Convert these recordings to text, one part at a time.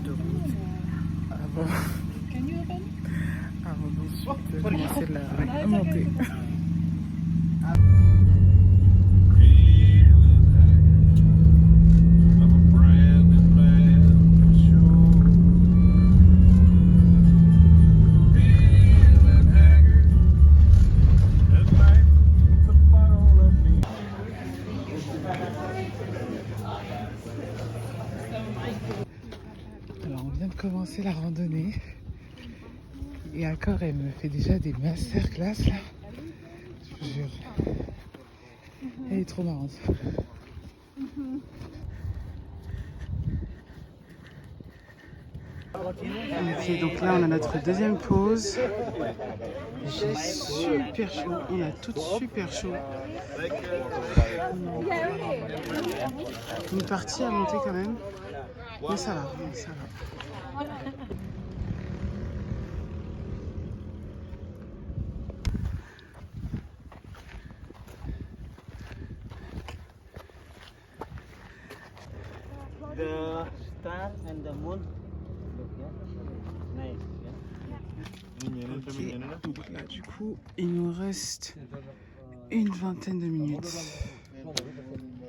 de route avant d'ensuite commencer la montée. Alors on vient de commencer la randonnée et encore elle me fait déjà des masterclass là, je vous jure. Elle est trop marrante. Ok, donc là on a notre deuxième pause. J'ai super chaud, on a toutes super chaud. Une partie à monter quand même, mais ça va, ça va. The star and the moon. Look, yeah. Nice, yeah. Ok, donc là du coup il nous reste une vingtaine de minutes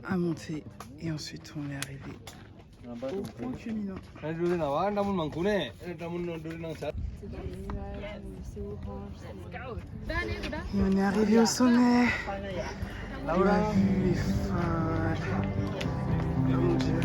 à monter et ensuite on est arrivé au point culminant. Et on est arrivé au sommet. La vue est folle. Oh mon Dieu.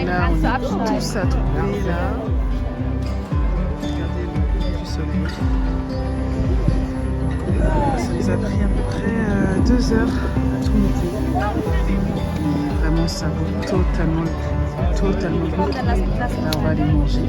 Là, on est tous à trouver là. Regardez le lever du soleil. Ça nous a pris à peu près 2 heures à tout monter. Mais vraiment, ça vaut totalement le coup. Totalement le coup. Là, on va aller manger.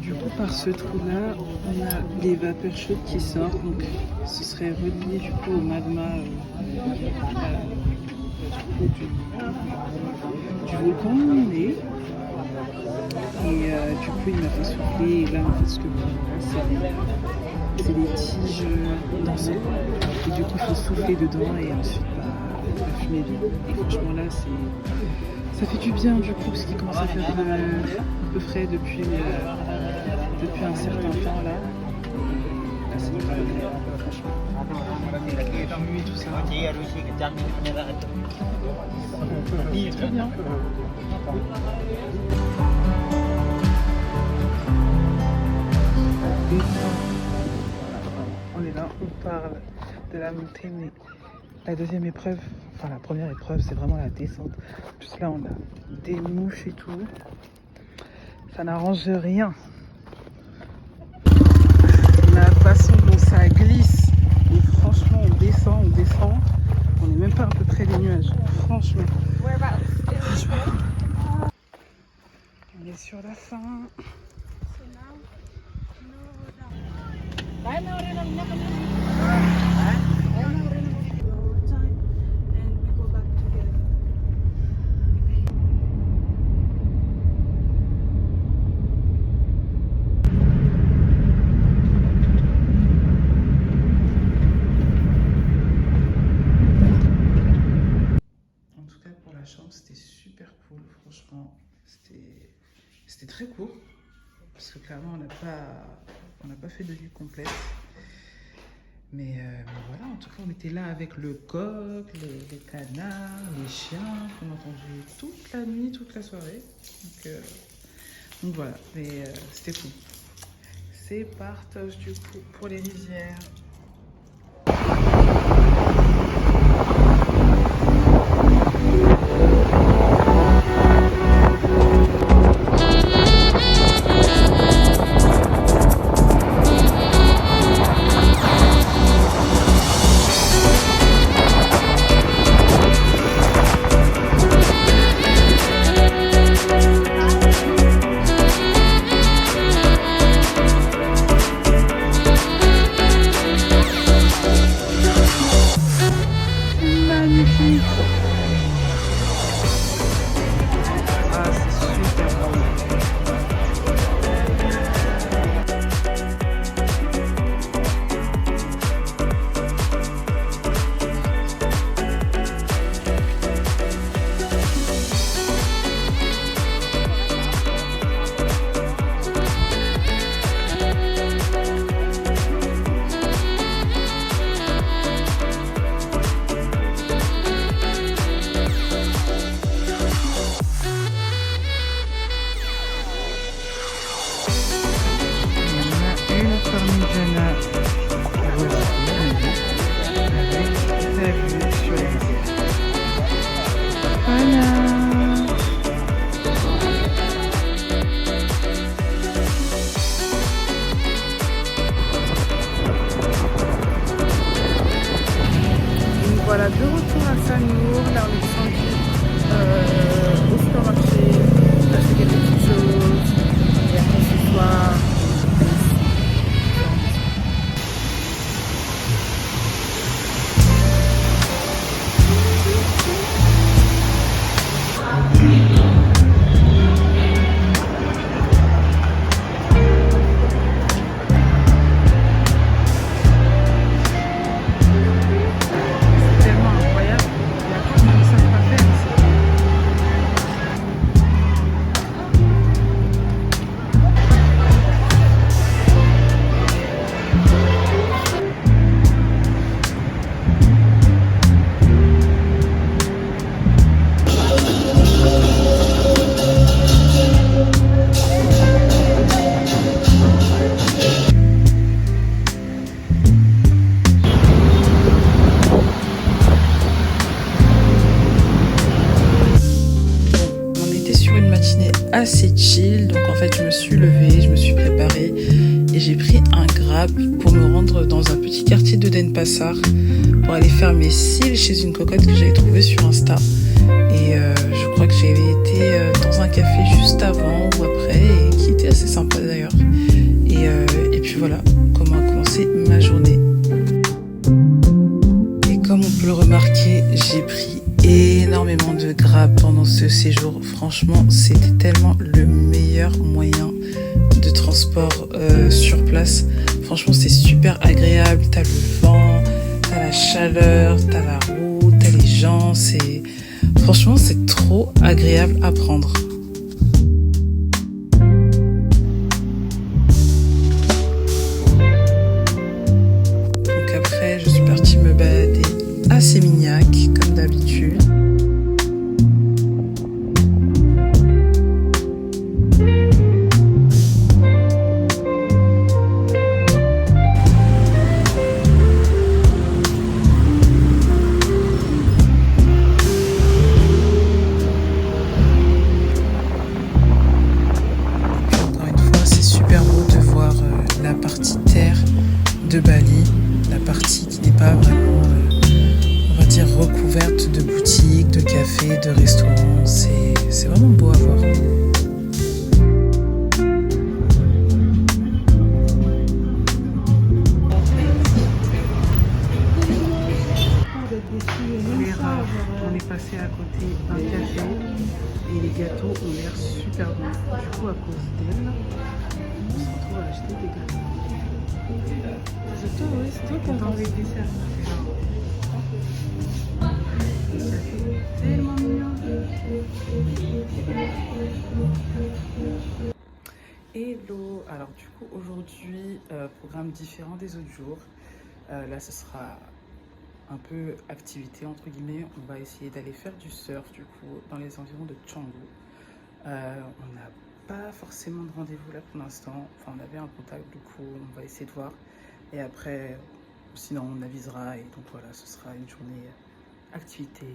Du coup, par ce trou-là, on a les vapeurs chaudes qui sortent, donc ce serait relié du coup au magma du volcan où on est. Et du coup, il m'a fait souffler. Et là, en fait, ce que vous voyez, c'est des tiges d'encens. Et du coup, il faut souffler dedans et ensuite la fumée vient. Et franchement, là, ça fait du bien du coup, parce qu'il commence à faire un peu frais depuis un certain temps là. Là, c'est pas agréable, franchement. La vue et tout ça. C'est très bien. On est là, on parle de la montée, mais la deuxième épreuve, enfin la première épreuve, c'est vraiment la descente. En plus là, on a des mouches et tout. Ça n'arrange rien. La façon dont ça glisse, et franchement, on descend. On n'est même pas à peu près des nuages. Franchement. On est sur la fin. Chambre, c'était super cool, franchement, c'était très court, parce que clairement on n'a pas fait de nuit complète, Mais voilà, en tout cas, on était là avec le coq, les canards, les chiens, qu'on a entendu toute la nuit, toute la soirée. Donc voilà, mais c'était cool. C'est partage du coup pour les rizières. Voilà, de retour à Sanour, là on est descendu au supermarché, acheter quelques petites choses, et après ce soir, c'est tellement incroyable, il y a tellement de choses à faire ici. On était sur une matinée assez chill, donc en fait je me suis levée, je me suis préparée et j'ai pris un Grab pour me rendre dans un petit quartier de Denpasar pour aller faire mes cils chez une cocotte que j'avais trouvée sur Insta. Et je crois que j'avais été dans un café juste avant ou après et qui était assez sympa d'ailleurs. Et puis voilà comment a commencé ma journée. Et comme on peut le remarquer, j'ai pris énormément de Grab pendant ce séjour. Franchement, c'était tellement le meilleur moyen de transport sur place. Franchement, c'est super agréable. T'as le vent, t'as la chaleur, t'as la route, t'as les gens. Franchement, c'est trop agréable à prendre. Donc après, je suis partie me balader à Sémignac, comme d'habitude. Encore une fois, c'est super beau de voir la partie terre de Bali, la partie qui n'est pas vraiment, on va dire, recouverte de boutiques, de cafés, de restaurants. C'est vraiment beau à voir. Les rares, on est passé à côté d'un café et les gâteaux ont l'air super bons. Du coup, à cause d'elle, on se retrouve à acheter des gâteaux. C'est toi, oui, c'est toi qui as envie de dessert. Tellement mignon. Hello. Alors du coup aujourd'hui, programme différent des autres jours. Là, ce sera un peu activité entre guillemets. On va essayer d'aller faire du surf du coup dans les environs de Canggu. On n'a pas forcément de rendez-vous là pour l'instant. Enfin, on avait un contact, du coup, on va essayer de voir. Et après, sinon, on avisera. Et donc voilà, ce sera une journée activité,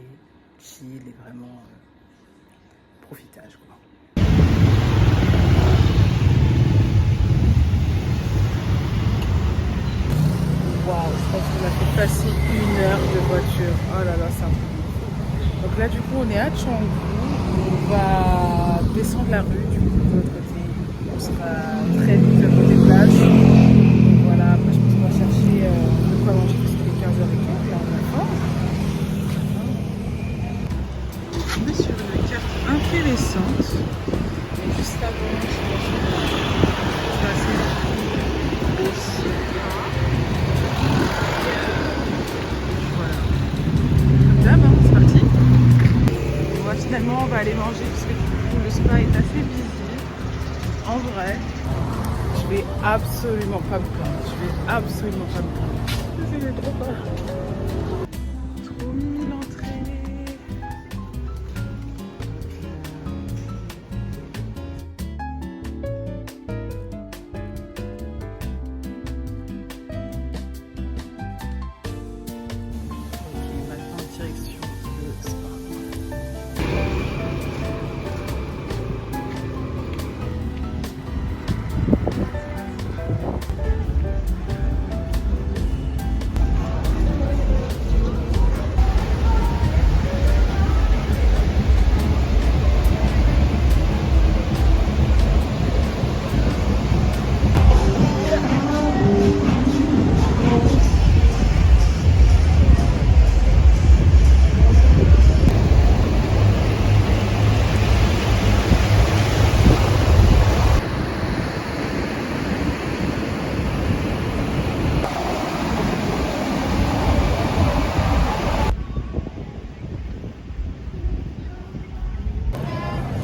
chill et vraiment profitage, quoi. Waouh, je pense qu'on a fait passer 1 heure de voiture. Oh là là, c'est un peu long. Donc là, du coup, on est à Canggu. On va descendre la rue, du coup, de l'autre côté. On sera très vite côté plage. Donc voilà, après, je pense qu'on va chercher de quoi manger parce qu'il est 15h15. Là, on a faim. On est sur une carte intéressante. Et juste avant, je vais passer aussi. C'est parti. Bon, finalement, on va aller manger parce que du coup, le spa est assez busy. En vrai, je vais absolument pas me plaindre. Je vais absolument pas me plaindre. C'est trop pas. Trop mimi l'entrée.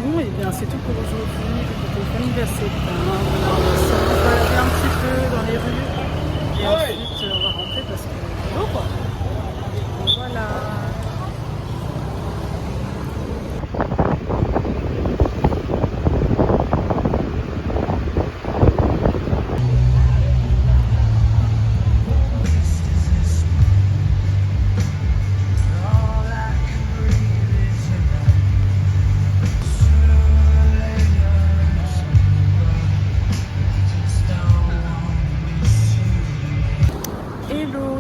Bon, et bien c'est tout pour aujourd'hui. Pour l'anniversaire, on va se balader un petit peu dans les rues et ensuite on va rentrer parce que c'est l'eau quoi. Voilà.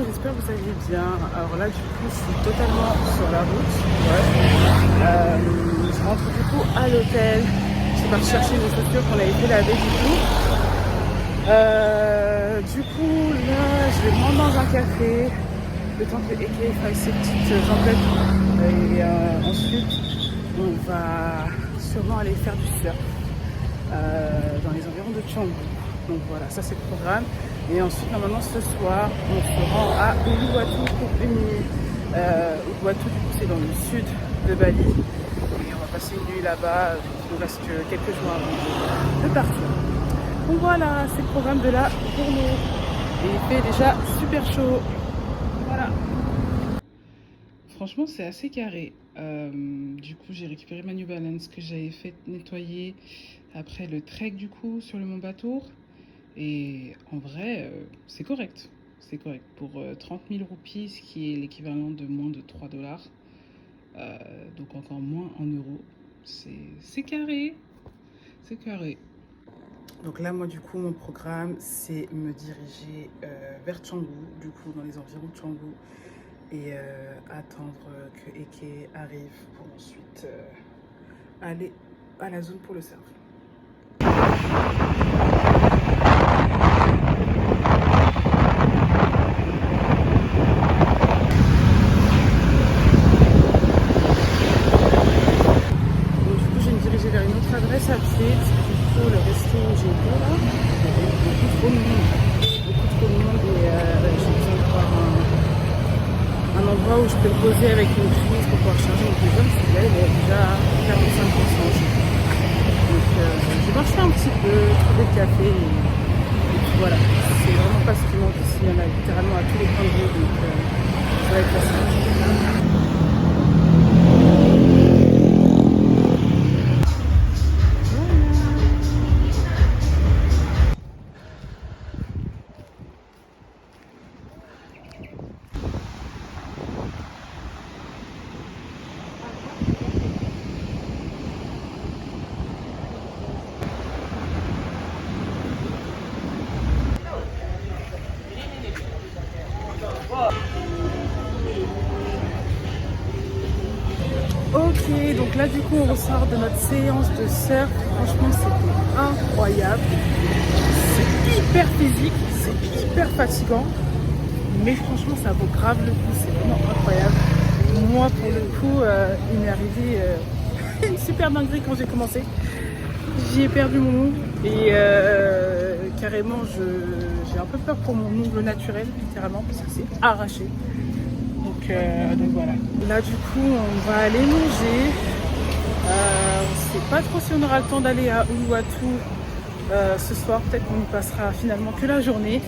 J'espère que vous allez bien. Alors là, du coup, je suis totalement sur la route. Ouais. Je rentre du coup à l'hôtel. Je suis partie chercher mes chaussures qu'on avait fait laver du coup. Du coup, là, je vais me rendre dans un café. Le temps que Eke fasse ses petites jambelettes. Et ensuite, on va sûrement aller faire du surf dans les environs de Canggu. Donc voilà, ça c'est le programme. Et ensuite, normalement, ce soir, on se rend à Uluwatu pour une nuit. Uluwatu, du coup, c'est dans le sud de Bali. Et on va passer une nuit là-bas. Il nous reste que quelques jours avant de partir. Donc voilà, c'est le programme de la journée. Et il fait déjà super chaud. Voilà. Franchement, c'est assez carré. Du coup, j'ai récupéré ma New Balance que j'avais fait nettoyer après le trek, du coup, sur le Mont Batour. Et en vrai, c'est correct. C'est correct. Pour 30 000 roupies, ce qui est l'équivalent de moins de 3 $. Donc encore moins en euros. C'est carré. C'est carré. Donc là, moi, du coup, mon programme, c'est me diriger vers Canggu, du coup, dans les environs de Canggu. Et attendre que Eke arrive pour ensuite aller à la zone pour le surf. À pied, parce que du coup, le resto où j'ai été là, il y avait beaucoup trop de monde. Et j'ai besoin d'avoir un endroit où je peux me poser avec une prise pour pouvoir charger mon téléphone, parce que là, il est déjà 45% aussi. Donc, j'ai marché un petit peu, trouvé le café, et puis voilà, c'est vraiment pas ce qui manque ici. Il y en a littéralement à tous les coins de rue, donc ça va être facile. Ok, donc là du coup on ressort de notre séance de surf. Franchement c'était incroyable. C'est hyper physique, c'est hyper fatigant. Mais franchement ça vaut grave le coup, c'est vraiment incroyable. Moi pour le coup, il m'est arrivé une super dinguerie quand j'ai commencé. J'y ai perdu mon ongle et carrément j'ai un peu peur pour mon ongle naturel littéralement parce que c'est arraché. Donc voilà. Là du coup on va aller manger. On ne sait pas trop si on aura le temps d'aller à Uluwatu ce soir. Peut-être qu'on y passera finalement que la journée.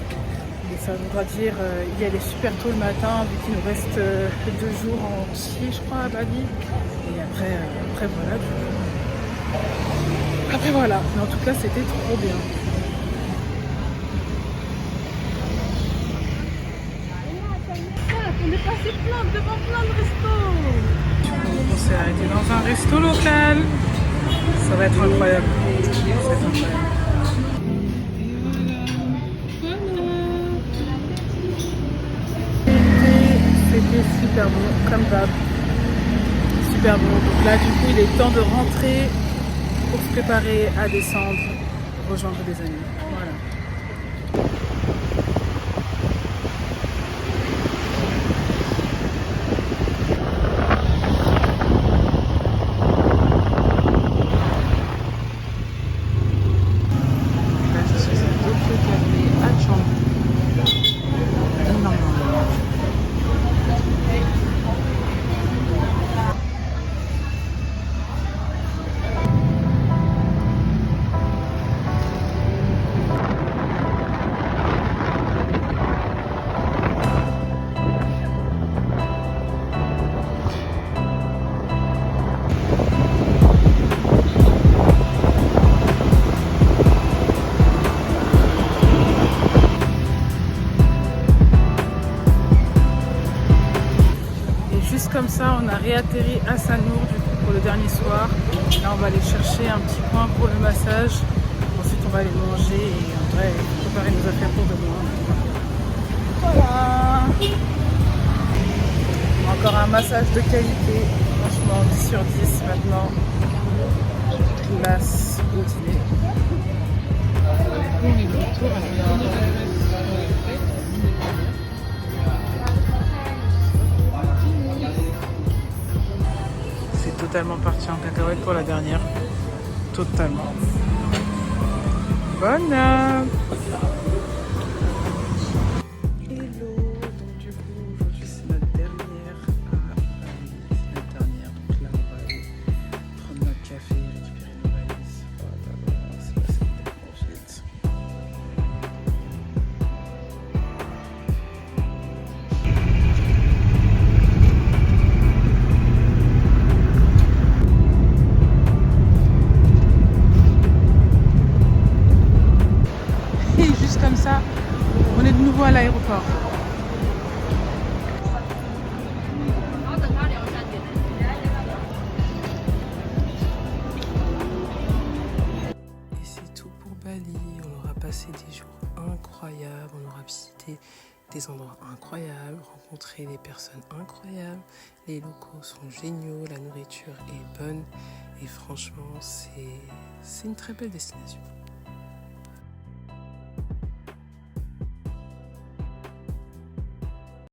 Et ça voudra dire y aller super tôt le matin vu qu'il nous reste 2 jours entiers je crois à Bali. Et après voilà. Après voilà. Mais en tout cas c'était trop bien. On est passé devant plein de restos. On s'est arrêté dans un resto local. Ça va être incroyable. C'était super bon, comme d'hab. Super bon. Donc là, du coup, il est temps de rentrer pour se préparer à descendre, rejoindre des amis. Voilà. Comme ça, on a réatterri à Sanur du coup pour le dernier soir. Là, on va aller chercher un petit coin pour le massage. Ensuite, on va aller manger et en vrai, préparer nos affaires pour demain. Voilà. Encore un massage de qualité. Franchement, 10 sur 10 maintenant. Classe au dîner. On est de retour à la totalement parti en cacahuète pour la dernière. Totalement. Bonne Hello. Donc du coup aujourd'hui c'est notre dernière. C'est notre dernière. Donc là on va aller prendre notre café, récupérer nos valises. Voilà, c'est passé tellement vite. Comme ça, on est de nouveau à l'aéroport. Et c'est tout pour Bali. On aura passé des jours incroyables, on aura visité des endroits incroyables, rencontré des personnes incroyables, les locaux sont géniaux, la nourriture est bonne et franchement c'est une très belle destination.